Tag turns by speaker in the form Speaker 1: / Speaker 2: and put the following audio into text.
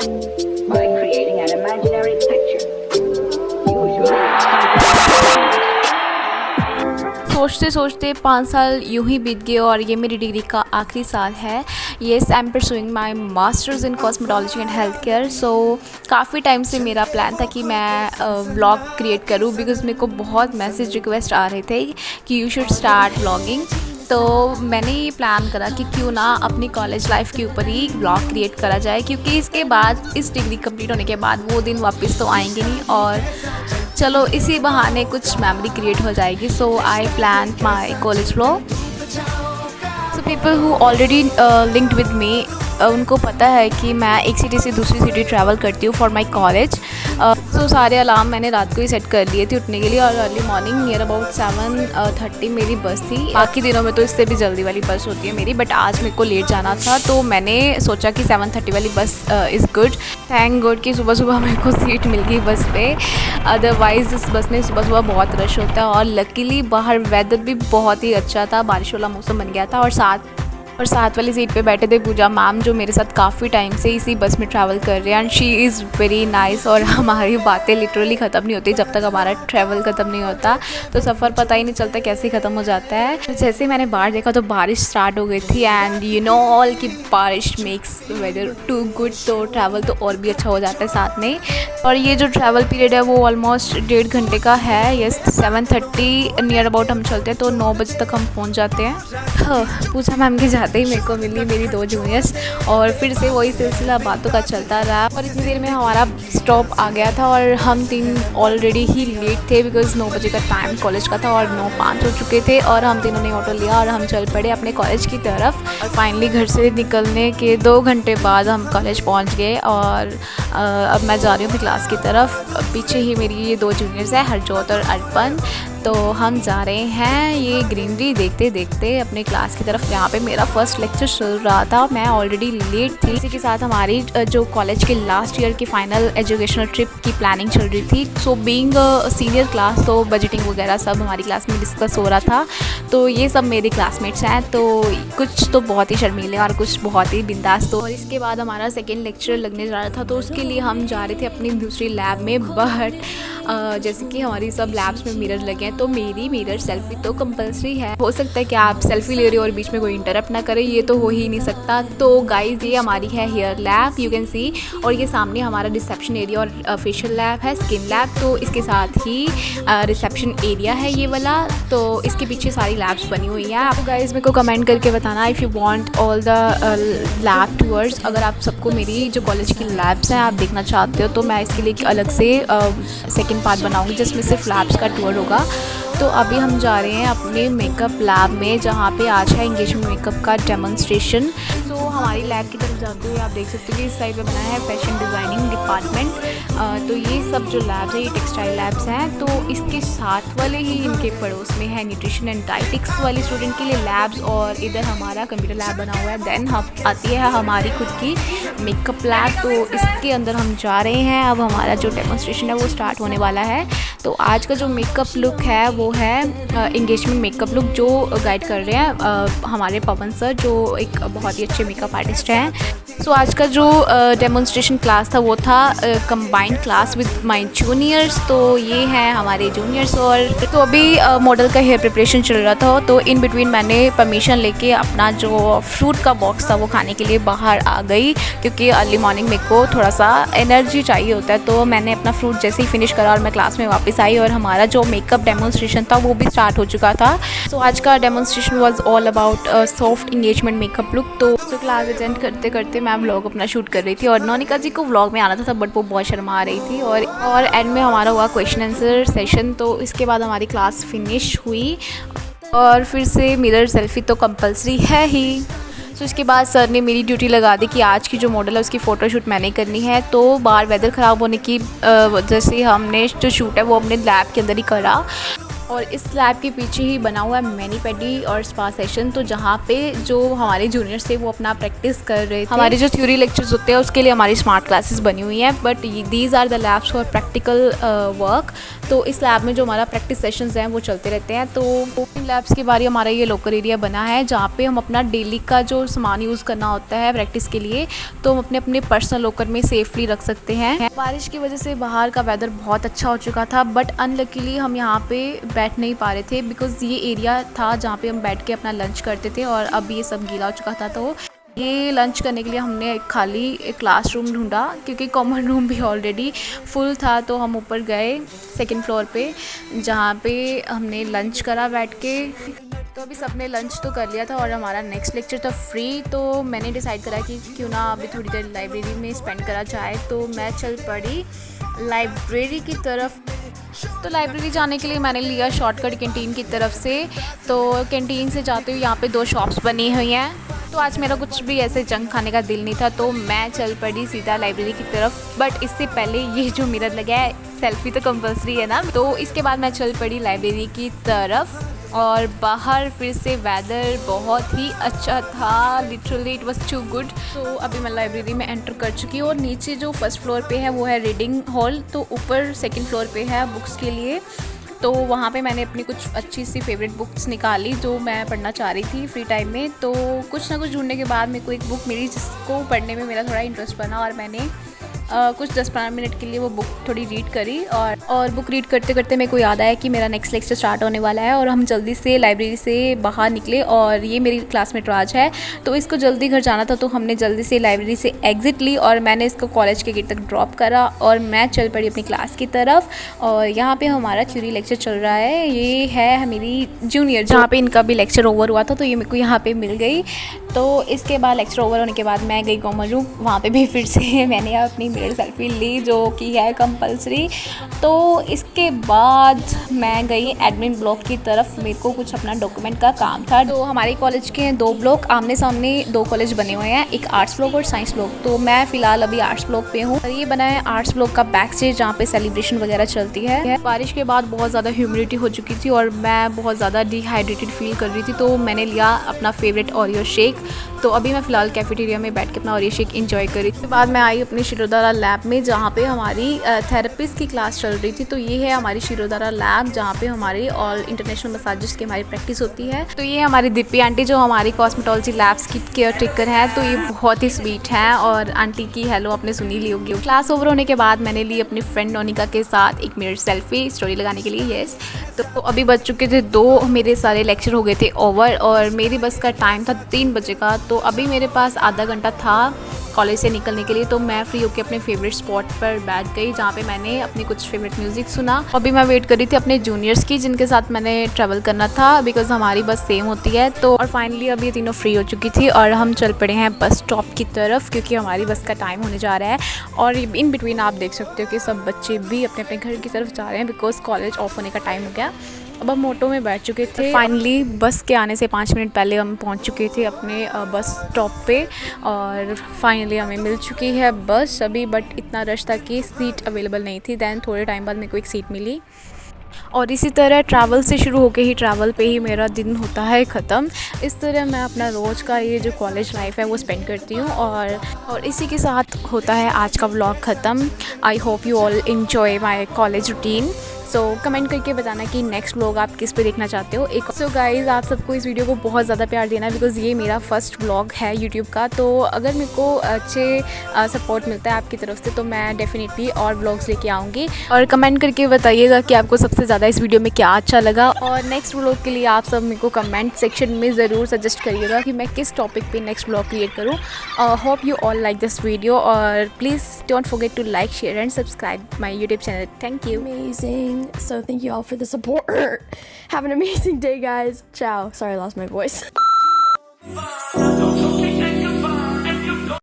Speaker 1: by creating an imaginary picture. Usually
Speaker 2: सोचते सोचते 5 साल यूं ही बीत गए और ये मेरी डिग्री का आखिरी साल है। Yes, I am pursuing my masters in cosmetology and health care. So काफ़ी टाइम से मेरा प्लान था कि मैं व्लॉग क्रिएट करूँ, बिकॉज़ मेरे को बहुत मैसेज रिक्वेस्ट आ रहे थे कि यू शुड स्टार्ट व्लॉगिंग। तो मैंने ये प्लान करा कि क्यों ना अपनी कॉलेज लाइफ के ऊपर ही व्लॉग क्रिएट करा जाए, क्योंकि इसके बाद इस डिग्री कंप्लीट होने के बाद वो दिन वापस तो आएंगे नहीं, और चलो इसी बहाने कुछ मेमोरी क्रिएट हो जाएगी। So I plan my college vlog. So people who already linked with me, उनको पता है कि मैं एक सिटी से दूसरी सिटी ट्रैवल करती हूँ फॉर माई कॉलेज। सो सारे अलार्म मैंने रात को ही सेट कर लिए थे उठने के लिए, और अर्ली मॉर्निंग नियर अबाउट 7:30 मेरी बस थी। बाकी दिनों में तो इससे भी जल्दी वाली बस होती है मेरी, बट आज मेरे को लेट जाना था, तो मैंने सोचा कि 7:30 वाली बस इज़ गुड। थैंक गॉड कि सुबह सुबह मेरे को सीट मिल गई बस पे, अदरवाइज़ इस बस में सुबह सुबह बहुत रश होता है। और लकीली बाहर वेदर भी बहुत ही अच्छा था, बारिश वाला मौसम बन गया था। और साथ वाली सीट पे बैठे थे पूजा मैम, जो मेरे साथ काफ़ी टाइम से इसी बस में ट्रैवल कर रहे हैं, and she is very nice. और हमारी बातें लिटरली ख़त्म नहीं होती जब तक हमारा ट्रैवल ख़त्म नहीं होता, तो सफ़र पता ही नहीं चलता कैसे ख़त्म हो जाता है। तो जैसे ही मैंने बाहर देखा तो बारिश स्टार्ट हो गई थी, एंड यू नो ऑल कि बारिश मेक्स वेदर टू गुड, तो ट्रैवल तो और भी अच्छा हो जाता है साथ में। और ये जो ट्रैवल पीरियड है वो ऑलमोस्ट 1.5 घंटे का है। यस, 7:30 नियर अबाउट हम चलते हैं तो 9 बजे तक हम पहुँच जाते हैं। पूजा मैम के जाते ही मेरे को मिली मेरी 2 जूनियर्स, और फिर से वही सिलसिला बातों का चलता रहा। और इतनी देर में हमारा स्टॉप आ गया था, और हम 3 ऑलरेडी ही लेट थे, बिकॉज़ 9 बजे का टाइम कॉलेज का था और 9:05 हो चुके थे। और हम तीनों ने ऑटो लिया और हम चल पड़े अपने कॉलेज की तरफ। और फाइनली घर से निकलने के 2 घंटे बाद हम कॉलेज पहुंच गए, और अब मैं जा रही हूँ अपनी क्लास की तरफ। पीछे ही मेरी ये 2 जूनियर्स हैं, हरजोत और अर्पण। तो हम जा रहे हैं ये ग्रीनरी देखते देखते अपने क्लास की तरफ। यहाँ पे मेरा फर्स्ट लेक्चर चल रहा था, मैं ऑलरेडी लेट थी। इसी के साथ हमारी जो कॉलेज के लास्ट ईयर की फाइनल एजुकेशनल ट्रिप की प्लानिंग चल रही थी। सो बीइंग सीनियर क्लास, तो बजटिंग वगैरह सब हमारी क्लास में डिस्कस हो रहा था। तो ये सब मेरे क्लासमेट्स हैं, तो कुछ तो बहुत ही शर्मीले और कुछ बहुत ही बिंदास। तो और इसके बाद हमारा सेकेंड लेक्चर लगने जा रहा था, तो उसके लिए हम जा रहे थे अपनी दूसरी लैब में। बट जैसे कि हमारी सब लैब्स में मिरर लगे हैं, तो मेरी मिरर सेल्फी तो कंपलसरी है। हो सकता है कि आप सेल्फी ले रहे हो और बीच में कोई इंटरप्ट ना करे, ये तो हो ही नहीं सकता। तो गाइज, ये हमारी है hair lab, you can see. और ये सामने हमारा रिसेप्शन एरिया और फेशियल लैब है, स्किन लैब। तो इसके साथ ही रिसेप्शन एरिया है ये वाला। तो इसके पीछे सारी लैब्स बनी हुई हैं। आप गाइज मेरे को कमेंट करके बताना if you want all the lab tours. अगर आप सबको मेरी जो कॉलेज की लैब्स हैं आप देखना चाहते हो, तो मैं इसके लिए अलग से सेकेंड पार्ट बनाऊंगी जिसमें सिर्फ लैब्स का टूर होगा। तो अभी हम जा रहे हैं अपने मेकअप लैब में, जहाँ पे आज है एंगेजमेंट मेकअप का डेमोन्स्ट्रेशन। तो हमारी लैब की तरफ जाते हुए आप देख सकते हो कि इस साइड पे बनाया है फैशन डिज़ाइनिंग डिपार्टमेंट। तो ये सब जो लैब्स है ये टेक्सटाइल लैब्स हैं। तो इसके साथ वाले ही इनके पड़ोस में है न्यूट्रिशन एंड डाइटिक्स वाली स्टूडेंट के लिए लैब्स, और इधर हमारा कंप्यूटर लैब बना हुआ है। देन आती है हमारी खुद की मेकअप लैब। तो इसके अंदर हम जा रहे हैं। अब हमारा जो डेमोन्स्ट्रेशन है वो स्टार्ट होने वाला है। तो आज का जो मेकअप लुक है वो है एंगेजमेंट मेकअप लुक, जो गाइड कर रहे हैं हमारे पवन सर, जो एक बहुत ही अच्छे मेकअप आर्टिस्ट हैं। सो आज का जो डेमोन्स्ट्रेशन क्लास था वो था combined class with my juniors. तो ये हैं हमारे जूनियर्स। और तो अभी मॉडल का हेयर प्रिपरेशन चल रहा था, तो इन बिटवीन मैंने परमिशन लेके अपना जो फ्रूट का बॉक्स था वो खाने के लिए बाहर आ गई, क्योंकि अर्ली मॉर्निंग मेरे को थोड़ा सा एनर्जी चाहिए होता है। तो मैंने अपना फ्रूट जैसे ही फिनिश करा और मैं क्लास में वापस आई, और हमारा जो मेकअप डेमोन्स्ट्रेशन था वो भी स्टार्ट हो चुका था। सो आज का demonstration was all about soft engagement makeup look. तो क्लास अटेंड करते करते मैं व्लॉग अपना शूट कर रही थी, और नौनिका जी को व्लॉग में आना था बट वो बहुत शर्मा रही थी। और एंड में हमारा हुआ क्वेश्चन आंसर सेशन। तो इसके बाद हमारी क्लास फिनिश हुई, और फिर से मिरर सेल्फी तो कंपलसरी है ही। तो इसके बाद सर ने मेरी ड्यूटी लगा दी कि आज की जो मॉडल है उसकी फ़ोटोशूट मैंने करनी है। तो बाहर वेदर ख़राब होने की वजह से हमने जो शूट है वो अपने लैब के अंदर ही करा। और इस लैब के पीछे ही बना हुआ है मैनी पेडी और स्पा सेशन, तो जहाँ पे जो हमारे जूनियर्स थे वो अपना प्रैक्टिस कर रहे थे। हमारे जो थ्योरी लेक्चर्स होते हैं उसके लिए हमारी स्मार्ट क्लासेस बनी हुई हैं, but these are the labs for practical work. तो इस लैब में जो हमारा प्रैक्टिस सेशंस हैं वो चलते रहते हैं। तो इन लैब्स के बारे हमारा ये लॉकर एरिया बना है जहाँ पे हम अपना डेली का जो सामान यूज़ करना होता है प्रैक्टिस के लिए तो हम अपने अपने पर्सनल लॉकर में सेफली रख सकते हैं। बारिश की वजह से बाहर का वेदर बहुत अच्छा हो चुका था, बट अनलकीली हम यहाँ पे बैठ नहीं पा रहे थे बिकॉज़ ये एरिया था जहाँ पे हम बैठ के अपना लंच करते थे और अब ये सब गीला हो चुका था। तो ये लंच करने के लिए हमने एक खाली क्लासरूम ढूंढा क्योंकि कॉमन रूम भी ऑलरेडी फुल था। तो हम ऊपर गए सेकंड फ्लोर पे जहाँ पे हमने लंच करा बैठ के। तो अभी सबने लंच तो कर लिया था और हमारा नेक्स्ट लेक्चर था फ्री। तो मैंने डिसाइड करा कि क्यों ना अभी थोड़ी देर लाइब्रेरी में स्पेंड करा जाए। तो मैं चल पड़ी लाइब्रेरी की तरफ। तो लाइब्रेरी जाने के लिए मैंने लिया शॉर्टकट कैंटीन की तरफ से। तो कैंटीन से जाते हुए यहाँ पे 2 शॉप्स बनी हुई हैं। तो आज मेरा कुछ भी ऐसे जंक खाने का दिल नहीं था तो मैं चल पड़ी सीधा लाइब्रेरी की तरफ। बट इससे पहले ये जो मिरर लगा है सेल्फी तो कंपल्सरी है ना। तो इसके बाद मैं चल पड़ी लाइब्रेरी की तरफ और बाहर फिर से वेदर बहुत ही अच्छा था, literally it was too good. तो अभी मैं लाइब्रेरी में एंटर कर चुकी हूँ और नीचे जो फर्स्ट फ्लोर पे है वो है रीडिंग हॉल। तो ऊपर सेकंड फ्लोर पे है बुक्स के लिए। तो वहाँ पे मैंने अपनी कुछ अच्छी सी फेवरेट बुक्स निकाली जो मैं पढ़ना चाह रही थी फ्री टाइम में। तो कुछ ना कुछ ढूंढने के बाद मेरे को एक बुक मिली जिसको पढ़ने में मेरा थोड़ा इंटरेस्ट बना और मैंने कुछ 10-15 मिनट के लिए वो बुक थोड़ी रीड करी। और बुक रीड करते करते मेरे को याद आया कि मेरा नेक्स्ट लेक्चर स्टार्ट होने वाला है और हम जल्दी से लाइब्रेरी से बाहर निकले। और ये मेरी क्लासमेट राज है तो इसको जल्दी घर जाना था तो हमने जल्दी से लाइब्रेरी से एग्ज़िट ली और मैंने इसको कॉलेज के गेट तक ड्रॉप करा और मैं चल पड़ी अपनी क्लास की तरफ। और यहाँ पर हमारा थ्योरी लेक्चर चल रहा है। ये है मेरी जूनियर जहाँ पर इनका भी लेक्चर ओवर हुआ था तो ये मेरे को यहाँ पर मिल गई। तो इसके बाद लेक्चर ओवर होने के बाद मैं गई कॉमन रूम। वहाँ पे भी फिर से मैंने अपनी मिरर सेल्फी ली जो कि है कंपलसरी। तो इसके बाद मैं गई एडमिन ब्लॉक की तरफ। मेरे को कुछ अपना डॉक्यूमेंट का काम था। तो हमारे कॉलेज के 2 ब्लॉक आमने सामने 2 कॉलेज बने हुए हैं, एक आर्ट्स ब्लॉक और साइंस ब्लॉक। तो मैं फ़िलहाल अभी आर्ट्स ब्लॉक पे हूँ। ये बना है आर्ट्स ब्लॉक का बैक स्टेज जहाँ पे सेलिब्रेशन वगैरह चलती है। बारिश के बाद बहुत ज़्यादा ह्यूमिडिटी हो चुकी थी और मैं बहुत ज़्यादा डिहाइड्रेटेड फील कर रही थी तो मैंने लिया अपना फेवरेट ओरियो शेक। तो अभी मैं फ़िलहाल कैफेटेरिया में बैठ के अपना ओरियो शेक एंजॉय करी। उसके बाद मैं आई अपने शिरोधारा लैब में जहाँ पे हमारी थेरेपिस्ट की क्लास चल रही थी। तो ये है हमारी शिरोधारा लैब जहाँ पे हमारी ऑल इंटरनेशनल मसाजिस्ट की हमारी प्रैक्टिस होती है। तो ये हमारी दीपी आंटी जो हमारी कॉस्मेटोलॉजी लैब्स की केयर टेकर है। तो ये बहुत ही स्वीट है और आंटी की हेलो आपने सुनी ली होगी। क्लास ओवर होने के बाद मैंने ली अपनी फ्रेंड नोनिका के साथ एक मिनट सेल्फी स्टोरी लगाने के लिए। येस, तो अभी बज चुके थे 2, मेरे सारे लेक्चर हो गए थे ओवर और मेरी बस का टाइम था 3 बजे का। तो अभी मेरे पास आधा घंटा था कॉलेज से निकलने के लिए। तो मैं फ्री होकर अपने फेवरेट स्पॉट पर बैठ गई जहाँ पे मैंने अपनी कुछ फेवरेट म्यूज़िक सुना। अभी मैं वेट कर रही थी अपने जूनियर्स की जिनके साथ मैंने ट्रैवल करना था बिकॉज़ हमारी बस सेम होती है। तो और फाइनली अभी ये तीनों फ्री हो चुकी थी और हम चल पड़े हैं बस स्टॉप की तरफ क्योंकि हमारी बस का टाइम होने जा रहा है। और इन बिटवीन आप देख सकते हो कि सब बच्चे भी अपने अपने घर की तरफ जा रहे हैं बिकॉज़ कॉलेज ऑफ होने का टाइम हो गया। अब हम ऑटो में बैठ चुके थे। फाइनली बस के आने से 5 मिनट पहले हम पहुंच चुके थे अपने बस स्टॉप पे और फाइनली हमें मिल चुकी है बस अभी। बट इतना रश था कि सीट अवेलेबल नहीं थी। दैन थोड़े टाइम बाद मेरे को एक सीट मिली और इसी तरह ट्रैवल से शुरू होके ही ट्रैवल पे ही मेरा दिन होता है ख़त्म। इस तरह मैं अपना रोज़ का ये जो कॉलेज लाइफ है वो स्पेंड करती हूँ और इसी के साथ होता है आज का व्लॉग ख़त्म। I hope you all enjoy my college routine. So comment करके बताना कि नेक्स्ट व्लॉग आप किस पे देखना चाहते हो। एक सो गाइज़ आप सबको इस वीडियो को बहुत ज़्यादा प्यार देना बिकॉज़ ये मेरा फर्स्ट व्लॉग है यूट्यूब का। तो अगर मेरे को अच्छे सपोर्ट मिलता है आपकी तरफ से तो मैं डेफिनेटली और व्लॉग्स लेके आऊँगी। और कमेंट करके बताइएगा कि आपको सबसे ज़्यादा इस वीडियो में क्या अच्छा लगा। और नेक्स्ट व्लॉग के लिए आप सब मेरे को कमेंट सेक्शन में ज़रूर सजेस्ट करिएगा कि मैं किस टॉपिक पे नेक्स्ट व्लॉग क्रिएट करूँ। Hope you all like this video और please don't forget to like, share and subscribe my YouTube channel. Thank you.
Speaker 3: Amazing. So thank you all for the support. Have an amazing day, guys. Ciao. Sorry, I lost my voice.